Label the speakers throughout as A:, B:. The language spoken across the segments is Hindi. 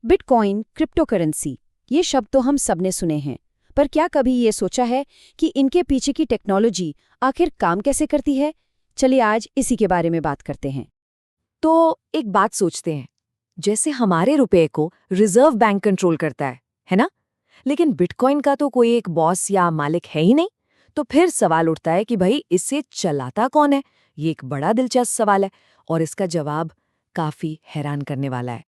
A: बिटकॉइन, क्रिप्टोकरेंसी, ये शब्द तो हम सबने सुने हैं, पर क्या कभी ये सोचा है कि इनके पीछे की टेक्नोलॉजी आखिर काम कैसे करती है? चलिए आज इसी के बारे में बात करते हैं।
B: तो एक बात सोचते हैं, जैसे हमारे रुपए को रिजर्व बैंक कंट्रोल करता है ना? लेकिन बिटकॉइन का तो कोई एक बॉस या मालिक है ही नहीं। तो फिर सवाल उठता है कि भाई इसे चलाता कौन है? ये एक बड़ा दिलचस्प सवाल है और इसका जवाब काफी हैरान करने वाला है।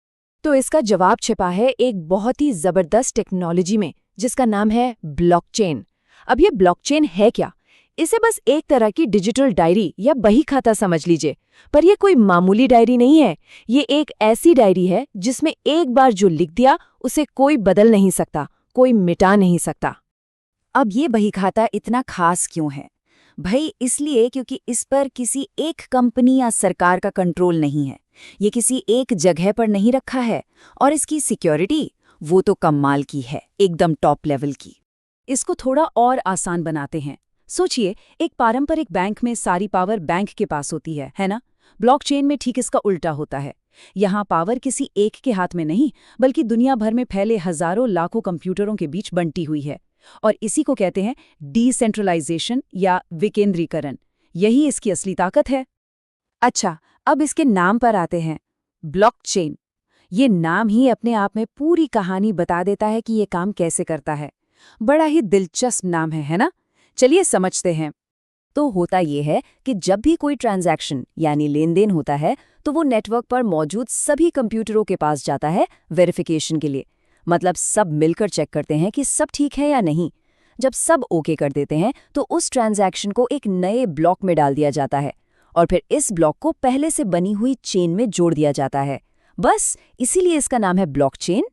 A: तो इसका जवाब छिपा है एक बहुत ही जबरदस्त टेक्नोलॉजी में, जिसका नाम है ब्लॉकचेन। अब ये ब्लॉकचेन है क्या? इसे बस एक तरह की डिजिटल डायरी या बही खाता समझ लीजिए। पर यह कोई मामूली डायरी नहीं है। ये एक ऐसी डायरी है जिसमें एक बार जो लिख दिया उसे कोई बदल नहीं सकता, कोई मिटा नहीं सकता।
B: अब ये बही खाता इतना खास क्यों है? भाई इसलिए क्योंकि इस पर किसी एक कंपनी या सरकार का कंट्रोल नहीं है। ये किसी एक जगह पर नहीं रखा है और इसकी सिक्योरिटी वो तो कमाल की है, एकदम टॉप लेवल की।
A: इसको थोड़ा और आसान बनाते हैं। सोचिए, एक पारंपरिक बैंक में सारी पावर बैंक के पास होती है ना? ब्लॉकचेन में ठीक इसका उल्टा होता है। यहाँ पावर किसी एक के हाथ में नहीं, बल्कि दुनिया भर में फैले हजारों लाखों कंप्यूटरों के बीच बंटी हुई है। और इसी को कहते हैं डिसेंट्रलाइजेशन या विकेंद्रीकरण। यही इसकी असली ताकत है।
B: अच्छा, अब इसके नाम पर आते हैं। ब्लॉकचेन, ये नाम ही अपने आप में पूरी कहानी बता देता है कि ये काम कैसे करता है। बड़ा ही दिलचस्प नाम है ना? चलिए समझते हैं। तो होता ये है कि जब भी कोई ट्रांजैक्शन यानी लेन देन होता है तो वो नेटवर्क पर मौजूद सभी कंप्यूटरों के पास जाता है वेरिफिकेशन के लिए। मतलब सब मिलकर चेक करते हैं कि सब ठीक है या नहीं। जब सब ओके कर देते हैं तो उस ट्रांजैक्शन को एक नए ब्लॉक में डाल दिया जाता है और फिर इस ब्लॉक को पहले से बनी हुई चेन में जोड़ दिया जाता है। बस इसीलिए इसका नाम है ब्लॉकचेन।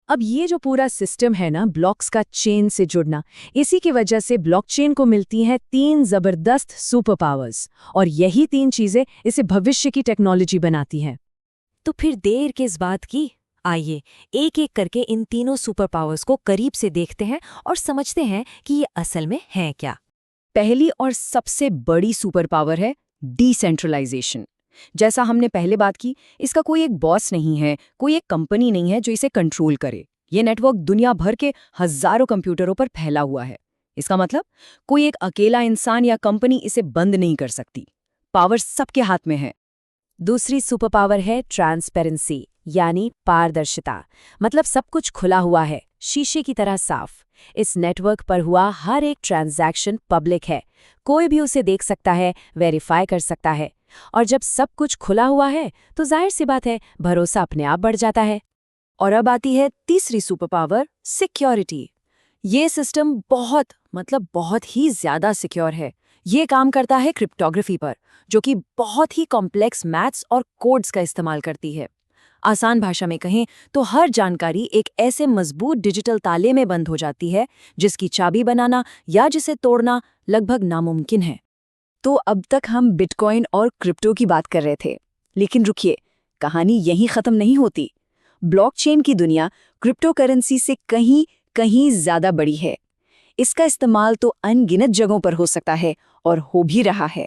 A: अब ये जो पूरा सिस्टम है ना, ब्लॉक्स का चेन से जुड़ना, इसी की वजह से ब्लॉकचेन को मिलती हैं 3 जबरदस्त सुपर पावर्स, और यही 3 चीजें इसे भविष्य की टेक्नोलॉजी बनाती हैं।
B: तो फिर देर किस बात की? आइए एक एक करके इन तीनों सुपर पावर्स को करीब से देखते हैं और समझते हैं कि ये असल में है क्या।
A: पहली और सबसे बड़ी सुपर पावर है डिसेंट्रलाइजेशन। जैसा हमने पहले बात की, इसका कोई एक बॉस नहीं है, कोई एक कंपनी नहीं है जो इसे कंट्रोल करे। ये नेटवर्क दुनिया भर के हजारों कंप्यूटरों पर फैला हुआ है। इसका मतलब कोई एक अकेला इंसान या कंपनी इसे बंद नहीं कर सकती। पावर सबके हाथ में है।
B: दूसरी सुपर पावर है ट्रांसपेरेंसी यानी पारदर्शिता। मतलब सब कुछ खुला हुआ है, शीशे की तरह साफ। इस नेटवर्क पर हुआ हर एक ट्रांजैक्शन पब्लिक है। कोई भी उसे देख सकता है, वेरीफाई कर सकता है। और जब सब कुछ खुला हुआ है तो जाहिर सी बात है, भरोसा अपने आप बढ़ जाता है। और अब आती है तीसरी सुपर पावर, सिक्योरिटी। ये सिस्टम बहुत ही ज्यादा सिक्योर है। ये काम करता है क्रिप्टोग्राफी पर, जो कि बहुत ही कॉम्प्लेक्स मैथ्स और कोड्स का इस्तेमाल करती है। आसान भाषा में कहें तो हर जानकारी एक ऐसे मजबूत डिजिटल ताले में बंद हो जाती है जिसकी चाबी बनाना या जिसे तोड़ना लगभग नामुमकिन है।
A: तो अब तक हम बिटकॉइन और क्रिप्टो की बात कर रहे थे, लेकिन रुकिए, कहानी यहीं खत्म नहीं होती। ब्लॉकचेन की दुनिया क्रिप्टो करेंसी से कहीं कहीं ज्यादा बड़ी है। इसका इस्तेमाल तो अनगिनत जगहों पर हो सकता है और हो भी रहा है।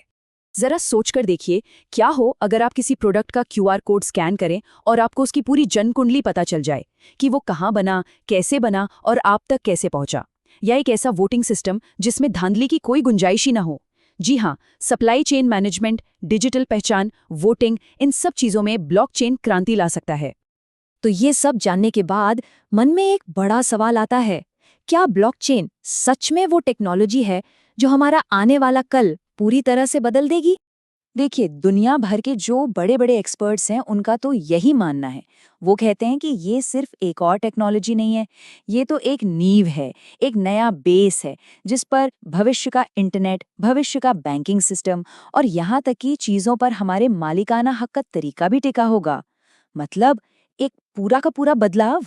A: जरा सोचकर देखिए, क्या हो अगर आप किसी प्रोडक्ट का QR कोड स्कैन करें और आपको उसकी पूरी जन कुंडली पता चल जाए कि वो कहाँ बना, कैसे बना और आप तक कैसे पहुंचा। या एक ऐसा वोटिंग सिस्टम जिसमें धांधली की कोई गुंजाइश ही ना हो। जी हाँ, सप्लाई चेन मैनेजमेंट, डिजिटल पहचान, वोटिंग, इन सब चीजों में ब्लॉकचेन क्रांति ला सकता है।
B: तो ये सब जानने के बाद मन में एक बड़ा सवाल आता है, क्या ब्लॉकचेन सच में वो टेक्नोलॉजी है जो हमारा आने वाला कल पूरी तरह से बदल देगी? देखिए, दुनिया भर के जो बड़े बड़े एक्सपर्ट्स हैं उनका तो यही मानना है। वो कहते हैं कि ये सिर्फ एक और टेक्नोलॉजी नहीं है, ये तो एक नींव है, एक नया बेस है जिस पर भविष्य का इंटरनेट, भविष्य का बैंकिंग सिस्टम और यहाँ तक कि चीज़ों पर हमारे मालिकाना हक का तरीका भी टिका होगा। मतलब एक पूरा का पूरा बदलाव।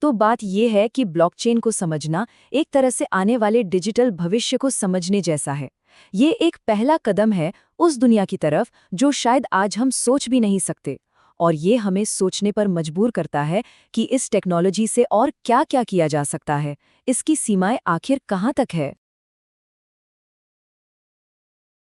A: तो बात यह है कि ब्लॉकचेन को समझना एक तरह से आने वाले डिजिटल भविष्य को समझने जैसा है। ये एक पहला कदम है उस दुनिया की तरफ जो शायद आज हम सोच भी नहीं सकते, और ये हमें सोचने पर मजबूर करता है कि इस टेक्नोलॉजी से और क्या क्या किया जा सकता है, इसकी सीमाएं आखिर कहाँ तक है।